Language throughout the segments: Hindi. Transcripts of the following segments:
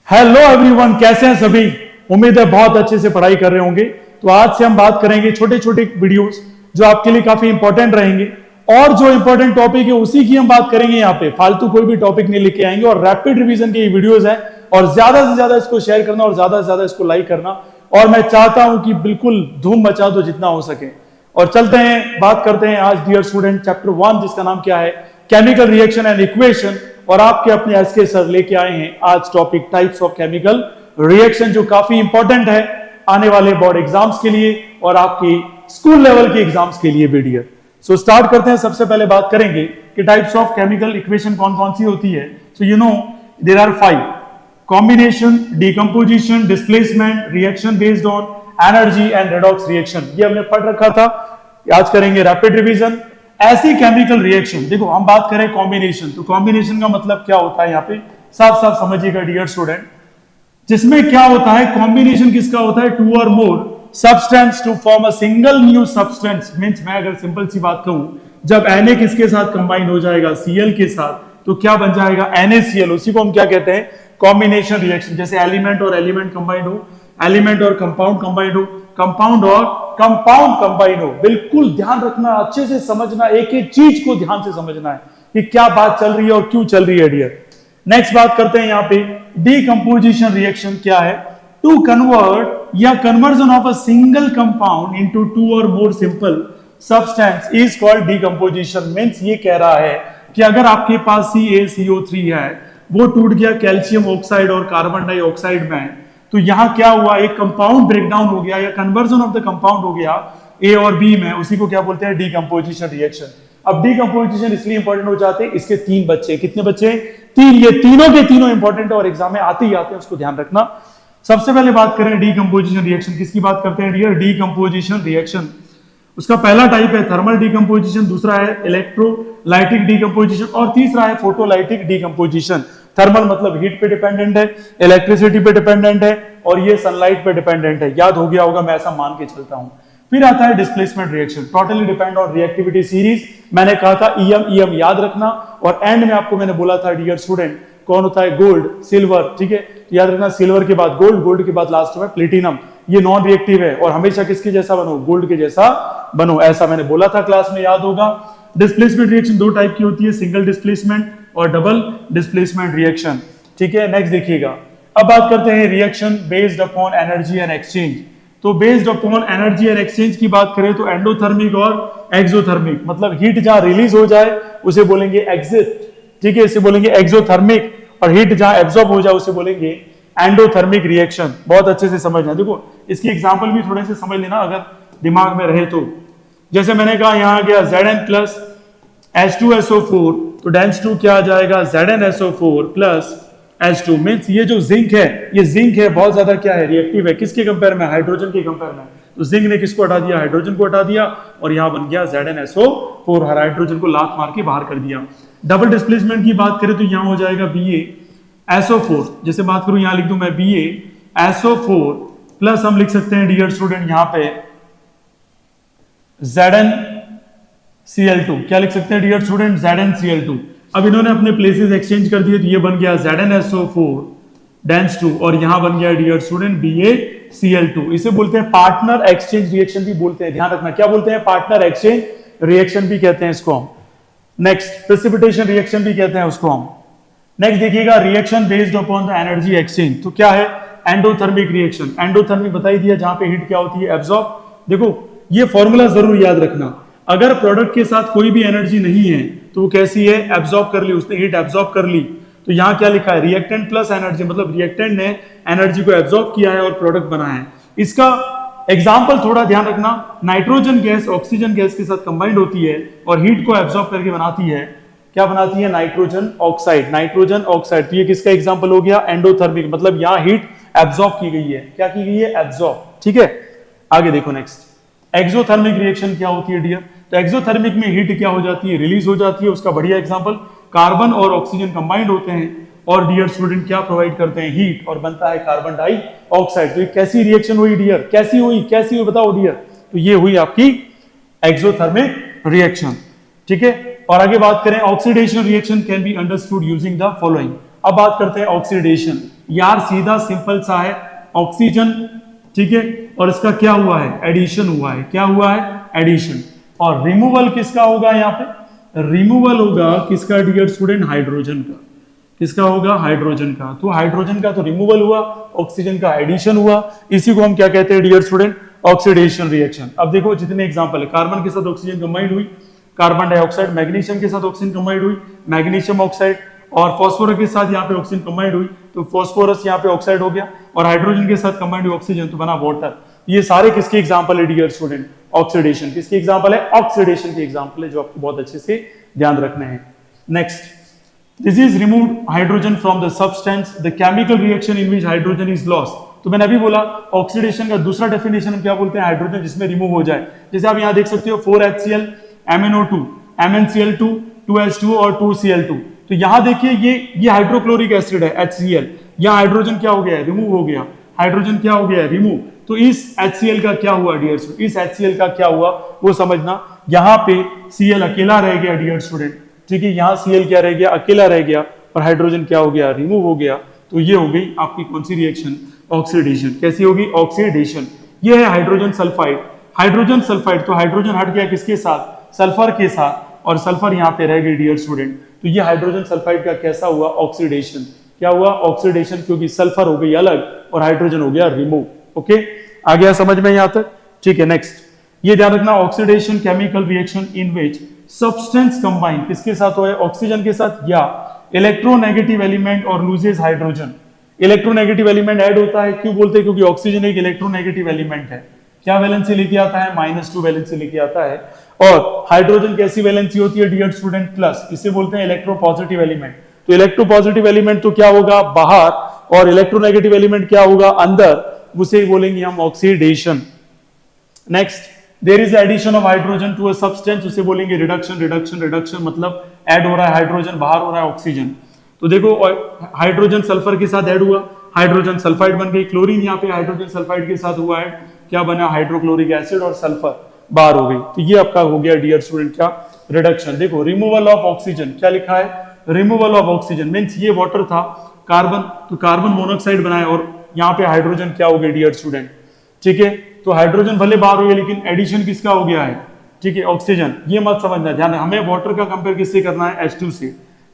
हेलो एवरीवन, कैसे हैं सभी। उम्मीद है बहुत अच्छे से पढ़ाई कर रहे होंगे। तो आज से हम बात करेंगे छोटे छोटे वीडियोस जो आपके लिए काफी इंपॉर्टेंट रहेंगे, और जो इंपॉर्टेंट टॉपिक है उसी की हम बात करेंगे। यहाँ पे फालतू कोई भी टॉपिक नहीं लेके आएंगे, और रैपिड रिवीजन के ये वीडियोस हैं, और ज्यादा से ज्यादा इसको शेयर करना और ज्यादा से ज्यादा इसको लाइक करना। और मैं चाहता हूं कि बिल्कुल धूम मचा दो जितना हो सके। और चलते हैं, बात करते हैं आज डियर स्टूडेंट चैप्टर 1, जिसका नाम क्या है, केमिकल रिएक्शन एंड इक्वेशन। और आपके अपने एसके सर लेके आए हैं आज topic types of chemical reaction, जो काफी इंपॉर्टेंट है आने वाले बोर्ड एग्जाम्स के लिए और आपके स्कूल लेवल के एग्जाम्स के लिए भी डियर। सो स्टार्ट करते हैं। सबसे पहले बात करेंगे कि टाइप्स ऑफ केमिकल इक्वेशन कौन कौन सी होती है। So you know there are 5: combination, decomposition, displacement, reaction based on energy and redox reaction. ये हमने पढ़ रखा था, आज करेंगे रैपिड रिवीजन। ऐसी केमिकल रिएक्शन, देखो हम बात करें कॉम्बिनेशन, तो कॉम्बिनेशन का मतलब क्या होता है यहाँ पे साफ साफ समझिएगा डियर स्टूडेंट। जिसमें क्या होता है, कॉम्बिनेशन किसका होता है, टू और more substance to form a single new substance. Means मैं अगर सिंपल सी बात कहूं, जब Na किसके साथ कंबाइन हो जाएगा, Cl के साथ, तो क्या बन जाएगा, NaCl। उसी को हम क्या कहते हैं, कॉम्बिनेशन रिएक्शन। जैसे एलिमेंट और एलिमेंट कंबाइंड हो, एलिमेंट और कंपाउंड कंबाइंड हो, कंपाउंड और कंपाउंड कंबाइन हो। बिल्कुल ध्यान रखना, अच्छे से समझना, एक एक चीज को ध्यान से समझना है कि क्या बात चल रही है और क्यों चल रही है डियर। नेक्स्ट बात करते हैं यहाँ पे डीकंपोजिशन रिएक्शन क्या है, टू कन्वर्ट या conversion of a single compound into two और more simple substance is called decomposition. Means ये कह रहा है कि अगर आपके पास CaCO3 है, वो टूट गया कैल्शियम ऑक्साइड और कार्बन डाइऑक्साइड में, तो यहां क्या हुआ, एक कंपाउंड ब्रेकडाउन हो गया या कन्वर्जन ऑफ द कंपाउंड हो गया ए और बी में, उसी को क्या बोलते हैं, डीकंपोजिशन रिएक्शन। अब डीकंपोजिशन इसलिए इंपॉर्टेंट हो जाते हैं, इसके 3 बच्चे, कितने बच्चे, 3। ये तीनों के तीनों इंपॉर्टेंट है और एग्जाम में आते ही आते हैं, उसको ध्यान रखना। सबसे पहले बात करें डीकंपोजिशन रिएक्शन, किसकी बात करते हैं डियर, डीकंपोजिशन रिएक्शन। उसका पहला टाइप है थर्मल डीकंपोजिशन, दूसरा है इलेक्ट्रोलाइटिक डीकंपोजिशन, और तीसरा है फोटोलाइटिक डीकंपोजिशन। थर्मल मतलब हीट पे डिपेंडेंट है, इलेक्ट्रिसिटी पे डिपेंडेंट है, और ये सनलाइट पे डिपेंडेंट है। याद हो गया होगा, मैं ऐसा मान के चलता हूं। फिर आता है displacement reaction, totally depend on reactivity series. मैंने कहा था ईएम याद रखना, और एंड में आपको मैंने बोला था डियर स्टूडेंट कौन होता है, गोल्ड, सिल्वर। ठीक है, याद रखना, सिल्वर के बाद गोल्ड, गोल्ड के बाद लास्ट में प्लेटिनम। ये नॉन रिएक्टिव है और हमेशा किसके जैसा बनो, गोल्ड के जैसा बनो, ऐसा मैंने बोला था क्लास में, याद होगा। डिस्प्लेसमेंट रिएक्शन 2 टाइप की होती है, सिंगल डिस्प्लेसमेंट और डबल डिस्प्लेसमेंट रिएक्शन। ठीक है, नेक्स्ट देखिएगा। अब बात करते हैं reaction based upon energy and exchange. तो based upon energy and exchange की बात करें तो एंडोथर्मिक और एक्सोथर्मिक, मतलब हीट जहां रिलीज हो जाए उसे बोलेंगे एग्जिट। ठीक है, इसे बोलेंगे एक्सोथर्मिक, और हीट जहां एब्जॉर्ब हो जाए उसे बोलेंगे एंडोथर्मिक रिएक्शन। बहुत अच्छे से समझना, देखो इसकी एग्जांपल भी थोड़े से समझ लेना अगर दिमाग में रहे तो। जैसे मैंने कहा यहां गया Zn प्लस H2SO4, तो डेंस 2 क्या आ जाएगा, ZnSO4 प्लस H2। मींस ये जो जिंक है, ये जिंक है बहुत ज्यादा क्या है, रिएक्टिव है। किसके कंपेयर में, हाइड्रोजन के कंपेयर में। तो जिंक ने किसको हटा दिया, हाइड्रोजन को हटा दिया, और यहां बन गया ZnSO4, हाइड्रोजन को लात मार के बाहर कर दिया। डबल डिस्प्लेसमेंट की बात करें तो यहां हो जाएगा BaSO4। जैसे बात करूं यहां लिख दूं मैं BaSO4 प्लस हम लिख सकते हैं डियर स्टूडेंट यहां पे ZnCl2। क्या लिख सकते हैं डियर स्टूडेंट, ZnCl2। अब इन्होंने अपने प्लेसेस एक्सचेंज कर दिए, तो ये बन गया ZnSO4 डेंस 2, और यहां बन गया डियर स्टूडेंट BaCl2। इसे बोलते हैं पार्टनर एक्सचेंज रिएक्शन भी बोलते हैं, ध्यान रखना क्या बोलते हैं, पार्टनर एक्सचेंज रिएक्शन भी कहते हैं इसको हम। नेक्स्ट प्रेसिपिटेशन रिएक्शन भी कहते हैं उसको हम। नेक्स्ट देखिएगा reaction based upon the energy exchange. तो क्या है, एंडोथर्मिक रिएक्शन। एंडोथर्मिक बता ही दिया, जहां पे हीट क्या होती है, एब्जॉर्ब। देखो ये फॉर्मूला जरूर याद रखना, अगर प्रोडक्ट के साथ कोई भी एनर्जी नहीं है तो वो कैसी है, एब्जॉर्ब कर ली, उसने हीट एब्जॉर्ब कर ली। तो यहां क्या लिखा है, रिएक्टेंट प्लस एनर्जी, मतलब रिएक्टेंट ने एनर्जी को एब्जॉर्ब किया है और प्रोडक्ट बना है। इसका एग्जाम्पल थोड़ा ध्यान रखना, नाइट्रोजन गैस ऑक्सीजन गैस के साथ कंबाइंड होती है और हीट को एब्जॉर्ब करके बनाती है, क्या बनाती है, नाइट्रोजन ऑक्साइड। नाइट्रोजन ऑक्साइड, तो ये किसका एग्जाम्पल हो गया, एंडोथर्मिक, मतलब यहां हीट एब्जॉर्ब की गई है। क्या की गई है, एब्जॉर्ब। ठीक है, आगे देखो नेक्स्ट एक्सोथर्मिक रिएक्शन क्या होती है डियर। तो एक्सोथर्मिक में हीट क्या हो जाती है, रिलीज हो जाती है। उसका बढ़िया एग्जांपल, कार्बन और ऑक्सीजन कंबाइंड होते हैं और डियर स्टूडेंट क्या प्रोवाइड करते हैं, हीट, और बनता है कार्बन डाइऑक्साइड। तो ये कैसी रिएक्शन हुई डियर, कैसी हुई बताओ डियर। तो ये हुई आपकी एक्सोथर्मिक रिएक्शन। ठीक है, और आगे बात करें oxidation reaction can be understood using the following. अब बात करते हैं ऑक्सीडेशन। यार सीधा सिंपल सा है, ऑक्सीजन, ठीक है, और इसका क्या हुआ है, एडिशन हुआ है। क्या हुआ है, एडिशन। और रिमूवल किसका होगा, यहाँ पे रिमूवल होगा किसका डियर स्टूडेंट, हाइड्रोजन का। किसका होगा, हाइड्रोजन का। तो हाइड्रोजन का तो रिमूवल हुआ, ऑक्सीजन का एडिशन हुआ। इसी को हम क्या कहते हैं डियर स्टूडेंट, ऑक्सीडेशन रिएक्शन। अब देखो जितने एग्जांपल है, कार्बन के साथ ऑक्सीजन कंबाइंड हुई, कार्बन डाइऑक्साइड, मैग्नीशियम के साथ ऑक्सीजन कंबाइंड हुई, मैग्नीशियम ऑक्साइड, और फॉस्फोरस के साथ यहाँ पे ऑक्सीजन कंबाइंड हुई तो फॉस्फोरस यहाँ पे ऑक्साइड हो गया, और हाइड्रोजन के साथ कंबाइंड हुई ऑक्सीजन तो बना वाटर। ये सारे किसके एग्जांपल है डियर स्टूडेंट, ऑक्सीडेशन। किसके एग्जांपल है, ऑक्सीडेशन के एग्जांपल है, जो आपको बहुत अच्छे से ध्यान रखना है। Next, this is removed hydrogen from the substance, the chemical reaction in which hydrogen is lost. तो मैंने अभी बोला ऑक्सीडेशन का दूसरा डेफिनेशन हम क्या बोलते हैं, हाइड्रोजन जिसमें रिमूव हो जाए। जैसे आप यहाँ देख सकते हो 4HCl, MnO2, MnCl2, 2H2O और 2Cl2। तो यहां देखिए ये हाइड्रोक्लोरिक एसिड है HCl, यहाँ हाइड्रोजन क्या हो गया है, रिमूव हो गया। हाइड्रोजन क्या हो गया है, रिमूव। तो इस HCl का क्या हुआ डियर स्टूडेंट, इस HCl का क्या हुआ वो समझना। यहाँ पे Cl अकेला रह गया डियर स्टूडेंट, ठीक है, यहाँ Cl क्या रह गया, अकेला रह गया, और हाइड्रोजन क्या हो गया, रिमूव हो गया। तो ये हो गई आपकी कौन सी रिएक्शन, ऑक्सीडेशन। कैसी होगी, ऑक्सीडेशन। ये है हाइड्रोजन सल्फाइड। हाइड्रोजन सल्फाइड, तो हाइड्रोजन हट गया किसके साथ, सल्फर के साथ, और सल्फर यहाँ पे रह गई डियर स्टूडेंट। तो ये हाइड्रोजन सल्फाइड का कैसा हुआ, ऑक्सीडेशन। क्या हुआ, ऑक्सीडेशन, क्योंकि सल्फर हो गई अलग और हाइड्रोजन हो गया रिमूव। ओके, आ गया समझ में यहाँ तक, ठीक है। नेक्स्ट, ये ध्यान रखना, oxidation chemical reaction in which substance combine, किसके साथ हुआ है, ऑक्सीजन के साथ, या इलेक्ट्रोनेगेटिव एलिमेंट और loses hydrogen. Electronegative element add होता है, क्यों बोलते हैं, क्योंकि ऑक्सीजन एक इलेक्ट्रोनेगेटिव एलिमेंट है। क्या वैलेंसी लेके आता है, -2 वैलेंसी लेके आता है। और हाइड्रोजन कैसी वैलेंसी होती है डियर स्टूडेंट, प्लस। इसे बोलते हैं इलेक्ट्रोपॉजिटिव एलिमेंट। तो इलेक्ट्रोपॉजिटिव एलिमेंट तो क्या होगा, बाहर, और इलेक्ट्रोनेगेटिव एलिमेंट क्या होगा, अंदर। उसे बोलेंगे हम oxidation. Next, there is addition of hydrogen to a substance, उसे बोलेंगे रिडक्शन। रिडक्शन रिडक्शन मतलब ऐड हो रहा है हाइड्रोजन, बाहर हो रहा है ऑक्सीजन। तो देखो हाइड्रोजन सल्फर के साथ ऐड हुआ, हाइड्रोजन सल्फाइड बन गई। क्लोरीन यहाँ पे हाइड्रोजन सल्फाइड के साथ हुआ है, क्या बना, हाइड्रोक्लोरिक एसिड, और सल्फर बाहर हो गई। तो ये आपका हो गया डियर स्टूडेंट क्या, रिडक्शन। देखो रिमूवल ऑफ ऑक्सीजन, क्या लिखा है, रिमूवल ऑफ ऑक्सीजन मींस ये वाटर था, कार्बन, तो कार्बन मोनोऑक्साइड बनाया, और यहाँ पे हाइड्रोजन क्या हो गया डियर स्टूडेंट, ठीक है। तो हाइड्रोजन भले बाहर हो गया, लेकिन एडिशन किसका हो गया है, ठीक है, ऑक्सीजन। ये मत समझना, ध्यान, हमें वाटर का कंपेयर किससे करना है, H2 से।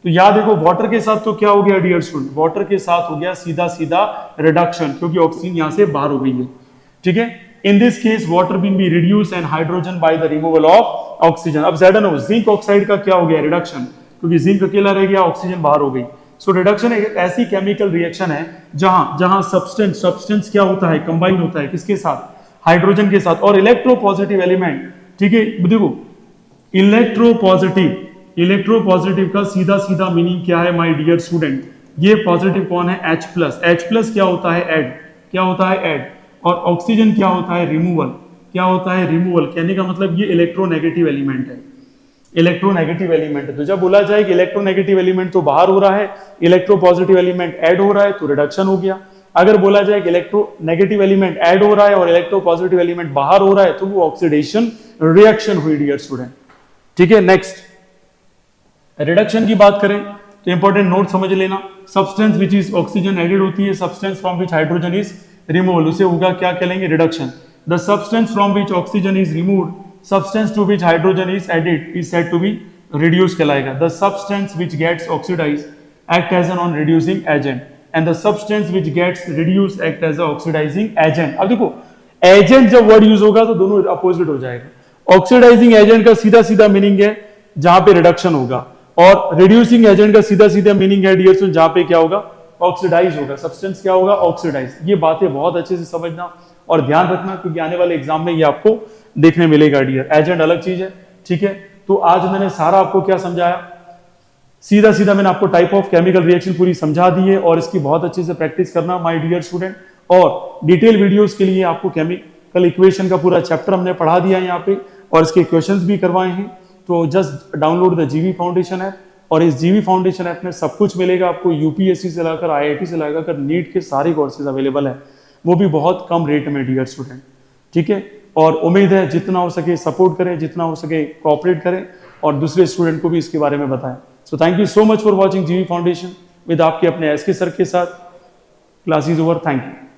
तो याद देखो वाटर के साथ तो क्या हो गया डियर स्टूडेंट, वाटर के साथ हो गया सीधा सीधा रिडक्शन, क्योंकि ऑक्सीजन यहां से बाहर हो गई है, ठीक है। In this case water will be reduce and hydrogen by the removal of oxygen. अब ZnO, जिंक ऑक्साइड का क्या हो गया, रिडक्शन, क्योंकि जिंक अकेला रह गया, ऑक्सीजन बाहर हो गई। सो रिडक्शन एक ऐसी केमिकल रिएक्शन है जहां सब्सटेंस क्या होता है, कंबाइन होता है किसके साथ, हाइड्रोजन के साथ, और इलेक्ट्रोपॉजिटिव एलिमेंट, ठीक है। देखो इलेक्ट्रोपॉजिटिव का सीधा सीधा मीनिंग क्या है माय डियर स्टूडेंट, ये पॉजिटिव कौन है, H+। क्या होता है, ऐड। क्या होता है, ऐड। और ऑक्सीजन क्या होता है, रिमूवल। क्या होता है, रिमूवल। कहने का मतलब ये इलेक्ट्रोनेगेटिव एलिमेंट है, इलेक्ट्रोनेगेटिव एलिमेंट है। तो जब बोला जाए कि इलेक्ट्रोनेगेटिव एलिमेंट तो बाहर हो रहा है, इलेक्ट्रोपॉजिटिव एलिमेंट ऐड हो रहा है, तो रिडक्शन हो गया। अगर बोला जाए कि इलेक्ट्रोनेगेटिव एलिमेंट ऐड हो रहा है और इलेक्ट्रोपॉजिटिव एलिमेंट बाहर हो रहा है, तो वो ऑक्सीडेशन रिएक्शन हुई डियर स्टूडेंट, ठीक है। नेक्स्ट, रिडक्शन की बात करें तो इंपॉर्टेंट नोट समझ लेना, substance which is oxygen added होती है, substance from which hydrogen is removal, उसे होगा क्या कहेंगे, reduction. The substance from which oxygen is removed, substance to which hydrogen is added is said to be reduce कहलाएगा। The substance which gets oxidize act as an on reducing agent, and the substance which gets reduce act as a oxidizing agent. अब देखो एजेंट जब वर्ड यूज होगा तो दोनों अपोजिट हो जाएगा। ऑक्सीडाइजिंग एजेंट का सीधा सीधा मीनिंग है जहां पे रिडक्शन होगा, और रिड्यूसिंग एजेंट का सीधा सीधा मीनिंग है डियर स्टूडेंट जहां पे क्या होगा, ऑक्सीडाइज होगा। सब्सटेंस क्या होगा, ऑक्सीडाइज। ये बातें बहुत अच्छे से समझना और ध्यान रखना, क्योंकि आने वाले एग्जाम में ये आपको देखने मिलेगा डियर। एजेंट अलग चीज है, ठीक है। तो आज मैंने सारा आपको क्या समझाया, सीधा सीधा मैंने आपको टाइप ऑफ केमिकल रिएक्शन पूरी समझा दी है, और इसकी बहुत अच्छे से प्रैक्टिस करना माय डियर स्टूडेंट। और डिटेल वीडियोस के लिए आपको केमिकल इक्वेशन का पूरा चैप्टर हमने पढ़ा दिया है यहाँ पे, और इसके क्वेश्चंस भी करवाए हैं। तो जस्ट डाउनलोड द जीवी फाउंडेशन ऐप, और इस जीवी फाउंडेशन ऐप में सब कुछ मिलेगा आपको, यूपीएससी से लाकर IIT से लाकर नीट के सारे कोर्सेज अवेलेबल है, वो भी बहुत कम रेट में डियर स्टूडेंट, ठीक है। और उम्मीद है जितना हो सके सपोर्ट करें, जितना हो सके कोऑपरेट करें, और दूसरे स्टूडेंट को भी इसके बारे में बताएं। So thank you so much for watching जीवी फाउंडेशन। विद आपके अपने एस के सर के साथ। Class is over, thank you.